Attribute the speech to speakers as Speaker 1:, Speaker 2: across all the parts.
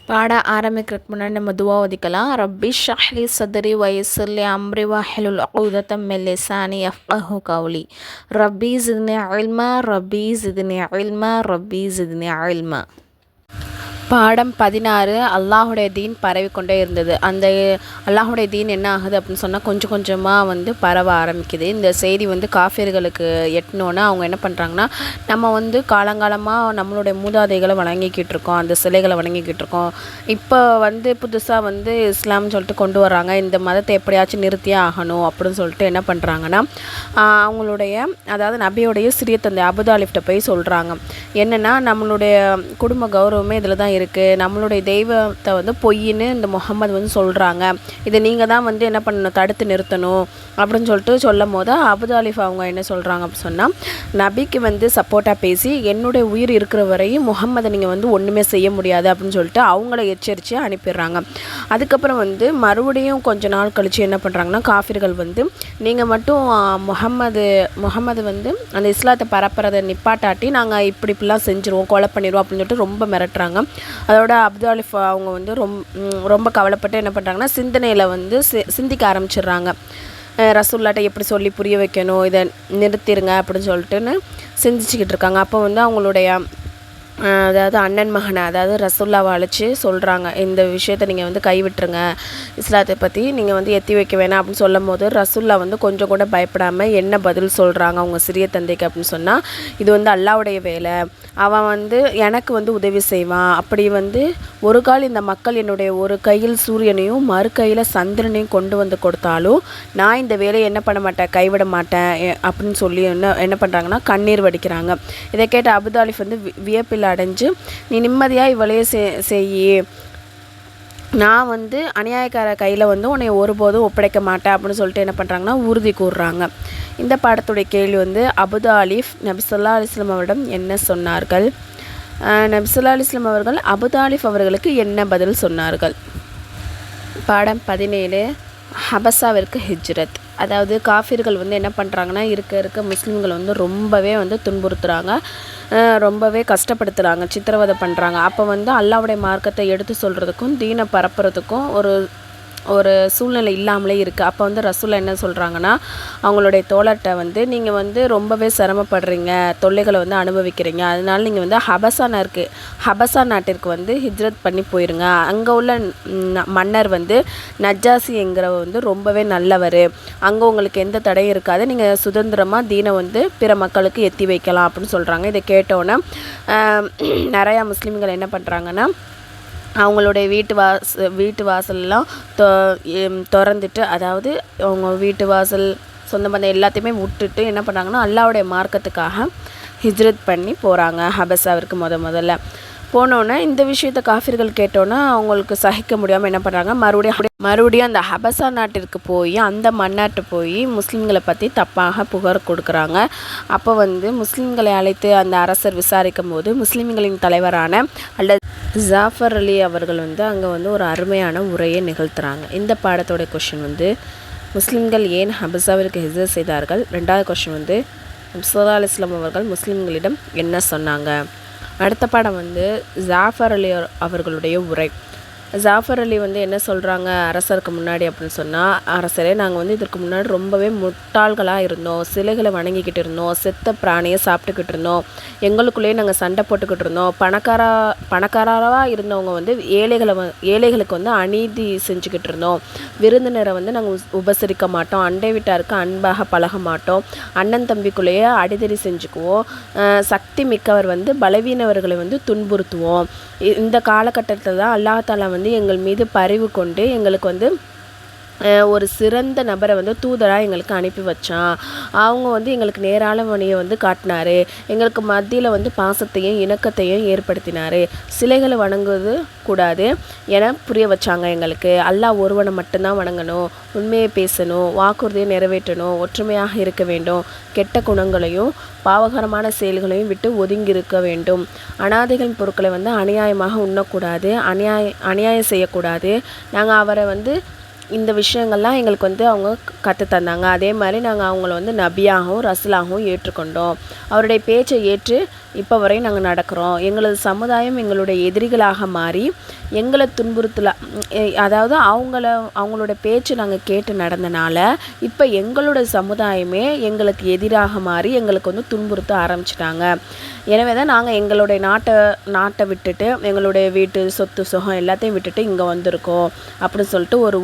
Speaker 1: பாட ஆரம்பிக்கிறதுக்கு முன்னாடி நம்ம துவா ஓதிக்கலாம். ரப்பி ஷ்ரஹ்லி சத்ரி வயஸ்ஸிர்லி அம்ரி வஹ்லுல் உக்தத்தம் மின் லிசானி யஃப்கஹு கௌலி. ரப்பி ஸித்னி இல்மா ரப்பி ஸித்னி இல்மா ரப்பி ஸித்னி இல்மா. பாடம் 16. அல்லாஹுடைய தீன் பரவி கொண்டே இருந்தது. அந்த அல்லாஹுடைய தீன் என்ன ஆகுது அப்படின்னு சொன்னால் கொஞ்சம் கொஞ்சமாக பரவ ஆரம்பிக்குது. இந்த செய்தி காஃபிர்களுக்கு எட்டினோன்னா அவங்க என்ன பண்ணுறாங்கன்னா, நம்ம காலங்காலமாக நம்மளுடைய மூதாதைகளை வணங்கிக்கிட்டு இருக்கோம், அந்த சிலைகளை வணங்கிக்கிட்டு இருக்கோம். இப்போ புதுசாக இஸ்லாம்னு சொல்லிட்டு கொண்டு வர்றாங்க, இந்த மதத்தை எப்படியாச்சும் நிறுத்தியே ஆகணும் அப்படின்னு சொல்லிட்டு என்ன பண்ணுறாங்கன்னா, அவங்களுடைய அதாவது நபியோடைய சிறிய தந்தை அபுதாலிஃப்ட்ட போய் சொல்கிறாங்க. என்னென்னா, நம்மளுடைய குடும்ப கௌரவமே இதில் தான் இருக்குது, நம்மளுடைய தெய்வத்தை பொய்ன்னு இந்த முகம்மது சொல்கிறாங்க, இதை நீங்கள் தான் என்ன பண்ணணும், தடுத்து நிறுத்தணும் அப்படின்னு சொல்லிட்டு சொல்லும் போது அபுதாலிஃப் அவங்க என்ன சொல்கிறாங்க அப்படின்னு சொன்னால், நபிக்கு சப்போர்ட்டாக பேசி என்னுடைய உயிர் இருக்கிற வரையும் முகம்மதை நீங்கள் ஒன்றுமே செய்ய முடியாது அப்படின்னு சொல்லிட்டு அவங்கள எச்சரித்து அனுப்பிடுறாங்க. அதுக்கப்புறம் மறுபடியும் கொஞ்ச நாள் கழித்து என்ன பண்ணுறாங்கன்னா, காஃபிர்கள் நீங்கள் மட்டும் முகம்மது அந்த இஸ்லாத்தை பரப்புறதை நிப்பாட்டாட்டி நாங்கள் இப்படிலாம் செஞ்சுருவோம், கொலை பண்ணிடுவோம் அப்படின்னு சொல்லிட்டு ரொம்ப மிரட்டுறாங்க. அதோட அபுதாலிஃப் அவங்க ரொம்ப கவலைப்பட்டு என்ன பண்ணுறாங்கன்னா, சிந்தனையில் சிந்திக்க ஆரம்பிச்சிடுறாங்க. ரசூல்லாட்ட எப்படி சொல்லி புரிய வைக்கணும், இதை நிறுத்திடுங்க அப்படின்னு சொல்லிட்டுன்னு சிந்திச்சுக்கிட்டு இருக்காங்க. அப்போ அவங்களுடைய அதாவது அண்ணன் மகனை அதாவது ரசூல்லாவை அழைச்சி சொல்கிறாங்க, இந்த விஷயத்தை நீங்கள் கைவிட்டுருங்க, இஸ்லாத்தை பற்றி நீங்கள் எத்தி வைக்க வேணாம் அப்படின்னு சொல்லும் போது ரசூல்லா கொஞ்சம் கூட பயப்படாமல் என்ன பதில் சொல்கிறாங்க அவங்க சிறிய தந்தைக்கு அப்படின்னு சொன்னால், இது அல்லாவுடைய வேலை, அவன் எனக்கு உதவி செய்வான், அப்படி ஒரு கால் இந்த மக்கள் என்னுடைய ஒரு கையில் சூரியனையும் மறு கையில் சந்திரனையும் கொண்டு கொடுத்தாலும் நான் இந்த வேலையை என்ன பண்ண மாட்டேன், கைவிட மாட்டேன் அப்படின்னு சொல்லி என்ன பண்ணுறாங்கன்னா கண்ணீர் வடிக்கிறாங்க. இதை கேட்ட அபுதாலிஃப் வியப்பில் அடைஞ்சு, நீ நிம்மதியாக இவளையே செய்யி, நான் அநியாயக்கார கையில் உன்னை ஒருபோதும் ஒப்படைக்க மாட்டேன் அப்படின்னு சொல்லிட்டு என்ன பண்ணுறாங்கன்னா உறுதி கூறுறாங்க. இந்த பாடத்துடைய கேள்வி அபுதாலிஃப் நபி ஸல்லல்லாஹு அலைஹி வஸல்லம் அவரிடம் என்ன சொன்னார்கள்? நபி ஸல்லல்லாஹு அலைஹி வஸல்லம் அவர்கள் அபுதாலிஃப் அவர்களுக்கு என்ன பதில் சொன்னார்கள்? பாடம் 17. ஹபசாவிற்கு ஹிஜ்ரத். அதாவது காஃபிர்கள் என்ன பண்ணுறாங்கன்னா, இருக்க முஸ்லீம்கள் ரொம்பவே துன்புறுத்துகிறாங்க, ரொம்பவே கஷ்டப்படுத்துகிறாங்க, சித்திரவதை பண்ணுறாங்க. அப்போ அல்லாஹ்வுடைய மார்க்கத்தை எடுத்து சொல்கிறதுக்கும் தீனை பரப்புறதுக்கும் ஒரு சூழ்நிலை இல்லாமலே இருக்குது. அப்போ ரசூலா என்ன சொல்கிறாங்கன்னா, அவங்களுடைய தோழர்கிட்ட நீங்கள் ரொம்பவே சிரமப்படுறீங்க, தொல்லைகளை அனுபவிக்கிறீங்க, அதனால நீங்கள் ஹபசா நாட்டிற்கு ஹிஜ்ரத் பண்ணி போயிருங்க. அங்கே உள்ள மன்னர் நஜ்ஜாசி என்கிறவர் ரொம்பவே நல்லவர், அங்கே உங்களுக்கு எந்த தடையும் இருக்காது, நீங்கள் சுதந்திரமாக தீனை பிற மக்களுக்கு எத்தி வைக்கலாம் அப்படின்னு சொல்கிறாங்க. இதை கேட்டோன்னே நிறையா முஸ்லீம்கள் என்ன பண்ணுறாங்கன்னா, அவங்களுடைய வீட்டு வாசல்லாம் திறந்துட்டு, அதாவது அவங்க வீட்டு வாசல் சொந்த பந்தம் எல்லாத்தையுமே விட்டுட்டு என்ன பண்ணுறாங்கன்னா, அல்லாஹ்வுடைய மார்க்கத்துக்காக ஹிஜ்ரத் பண்ணி போகிறாங்க ஹபசாவிற்கு. முதல்ல போனோன்னே இந்த விஷயத்தை காஃபிர்கள் கேட்டோன்னே அவங்களுக்கு சகிக்க முடியாமல் என்ன பண்ணுறாங்க, மறுபடியும் அந்த ஹபசா நாட்டிற்கு போய் அந்த மன்னாட்டு போய் முஸ்லீம்களை பற்றி தப்பாக புகார் கொடுக்குறாங்க. அப்போ முஸ்லீம்களை அழைத்து அந்த அரசர் விசாரிக்கும் போது முஸ்லீம்களின் தலைவரான அல்லது ஜாஃபர் அலி அவர்கள் அங்கே ஒரு அருமையான உரையை நிகழ்த்துறாங்க. இந்த பாடத்தோட கொஷின் முஸ்லீம்கள் ஏன் ஹபசாவிற்கு ஹிஜ்ரத் செய்தார்கள்? ரெண்டாவது கொஷின் நபி ஸல்லல்லாஹு அலைஹி வஸல்லம் அவர்கள் முஸ்லீம்களிடம் என்ன சொன்னாங்க? அடுத்த பாடம் ஜாஃபர் அலி அவர்களுடைய உரை. ஜாஃபர் அலி என்ன சொல்கிறாங்க அரசருக்கு முன்னாடி அப்படின்னு சொன்னால், அரசரே, நாங்கள் இதற்கு முன்னாடி ரொம்பவே முட்டாள்களாக இருந்தோம், சிலைகளை வணங்கிக்கிட்டு இருந்தோம், செத்த பிராணியை சாப்பிட்டுக்கிட்டு இருந்தோம், எங்களுக்குள்ளேயே நாங்கள் சண்டை போட்டுக்கிட்டு இருந்தோம், பணக்காராக இருந்தவங்க ஏழைகளுக்கு அநீதி செஞ்சுக்கிட்டு இருந்தோம், விருந்தினரை நாங்கள் உபசரிக்க மாட்டோம், அண்டை வீட்டாருக்கு அன்பாக பழக மாட்டோம், அண்ணன் தம்பிக்குள்ளேயே அடிதடி செஞ்சுக்குவோம், சக்தி மிக்கவர் பலவீனவர்களை துன்புறுத்துவோம். இந்த காலகட்டத்தில் தான் அல்லாஹ் தஆலா எங்கள் மீது பரிவு கொண்டு எங்களுக்கு ஒரு சிறந்த நபரை தூதராக எங்களுக்கு அனுப்பி வச்சான். அவங்க எங்களுக்கு நேரான வழியை காட்டினார், எங்களுக்கு மத்தியில் பாசத்தையும் இணக்கத்தையும் ஏற்படுத்தினார், சிலைகளை வணங்குவது கூடாது என புரிய வச்சாங்க. எங்களுக்கு அல்லாஹ் ஒருவனை மட்டும்தான் வணங்கணும், உண்மையை பேசணும், வாக்குறுதியை நிறைவேற்றணும், ஒற்றுமையாக இருக்க வேண்டும், கெட்ட குணங்களையும் பாவகரமான செயல்களையும் விட்டு ஒதுங்கி இருக்க வேண்டும், அனாதைகளின் பொருட்களை அநியாயமாக உண்ணக்கூடாது, அநியாயம் செய்யக்கூடாது. நாங்கள் அவரை இந்த விஷயங்கள்லாம் எங்களுக்கு அவங்க கற்றுத்தந்தாங்க. அதே மாதிரி நாங்கள் அவங்கள நபியாகவும் ரசூலாகவும் ஏற்றுக்கொண்டோம். அவருடைய பேச்சை ஏற்று இப்போ வரையும் நாங்கள் நடக்கிறோம். எங்களது சமுதாயம் எங்களுடைய எதிரிகளாக மாறி எங்களை அதாவது அவங்களோட பேச்சு நாங்கள் கேட்டு நடந்தனால இப்போ எங்களோட சமுதாயமே எங்களுக்கு எதிராக மாறி எங்களுக்கு வந்து துன்புறுத்த ஆரம்பிச்சிட்டாங்க. எனவே தான் நாங்கள் எங்களுடைய நாட்டை விட்டுட்டு எங்களுடைய வீட்டு சொத்து சுகம் எல்லாத்தையும் விட்டுட்டு இங்கே வந்திருக்கோம் அப்படின்னு சொல்லிட்டு ஒரு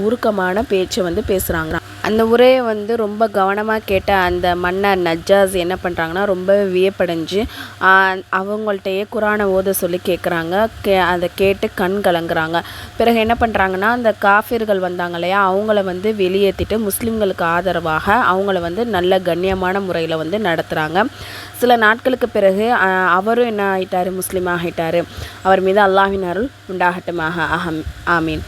Speaker 1: உருக்கமான பேச்சை வந்து பேசுகிறாங்க. அந்த உரையை வந்து ரொம்ப கவனமாக கேட்ட அந்த மன்னர் நஜ்ஜாஸ் என்ன பண்ணுறாங்கன்னா ரொம்ப வியப்படைஞ்சு அவங்கள்ட்டையே குரானை ஓத சொல்லி கேட்குறாங்க. அதை கேட்டு கண் கலங்குறாங்க. பிறகு என்ன பண்ணுறாங்கன்னா அந்த காஃபிர்கள் வந்தாங்க இல்லையா, அவங்கள வந்து வெளியேற்றிட்டு முஸ்லீம்களுக்கு ஆதரவாக அவங்கள வந்து நல்ல கண்ணியமான முறையில் வந்து நடத்துகிறாங்க. சில நாட்களுக்கு பிறகு அவரும் என்ன ஆகிட்டார், முஸ்லீம் ஆகிட்டார். அவர் மீது அல்லாஹ்வின் அருள் உண்டாகட்டுமாக. ஆமீன்.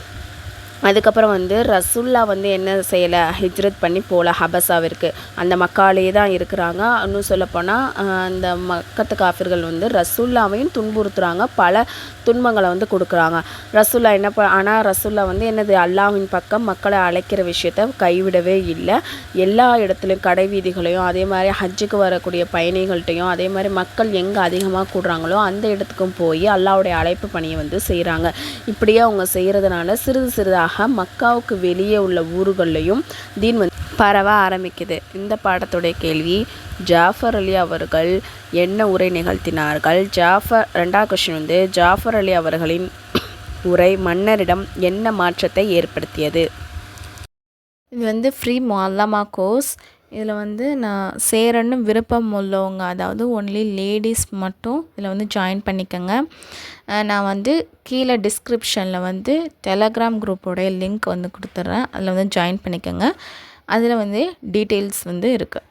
Speaker 1: அதுக்கப்புறம் வந்து ரசுல்லா வந்து என்ன செய்யலை, ஹிஜ்ரத் பண்ணி போகல ஹபசாவிற்கு. அந்த மக்காலே தான் இருக்கிறாங்க. இன்னும் சொல்லப்போனால் அந்த மக்கத்து காஃபிர்கள் வந்து ரசுல்லாவையும் துன்புறுத்துகிறாங்க, பல துன்பங்களை வந்து கொடுக்குறாங்க. ரசுல்லா ஆனால் ரசுல்லா வந்து என்னது, அல்லாஹ்வின் பக்கம் மக்களை அழைக்கிற விஷயத்த கைவிடவே இல்லை. எல்லா இடத்துலையும் கடை வீதிகளையும், அதே மாதிரி ஹஜ்ஜுக்கு வரக்கூடிய பயணிகள்கிட்டையும், அதே மாதிரி மக்கள் எங்கே அதிகமாக கூடுறாங்களோ அந்த இடத்துக்கும் போய் அல்லாஹ்வுடைய அழைப்பு பணியை வந்து செய்கிறாங்க. இப்படியே அவங்க செய்கிறதுனால சிறிது சிறிதாக மக்காவுக்கு வெளியே உள்ள ஊர்கள்லையும் தீன் வந்து பரவ ஆரம்பிக்குது. இந்த பாடத்துடைய கேள்வி, ஜாஃபர் அலி அவர்கள் என்ன உரை நிகழ்த்தினார்கள்? ரெண்டாவது கொஸ்டின் வந்து ஜாஃபர் அலி அவர்களின் உரை மன்னரிடம் என்ன மாற்றத்தை ஏற்படுத்தியது? இது வந்து ஃப்ரீ முஅல்லமா கோர்ஸ். இதில் வந்து நான் சேரன்னு விருப்பம் உள்ளவங்க, அதாவது ஒன்லி லேடிஸ் மட்டும் இதில் வந்து ஜாயின் பண்ணிக்கோங்க. நான் வந்து கீழே டிஸ்கிரிப்ஷனில் வந்து டெலகிராம் குரூப்போடைய லிங்க் வந்து கொடுத்துட்றேன். அதில் வந்து ஜாயின் பண்ணிக்கோங்க. அதில் வந்து டீட்டெயில்ஸ் வந்து இருக்குது.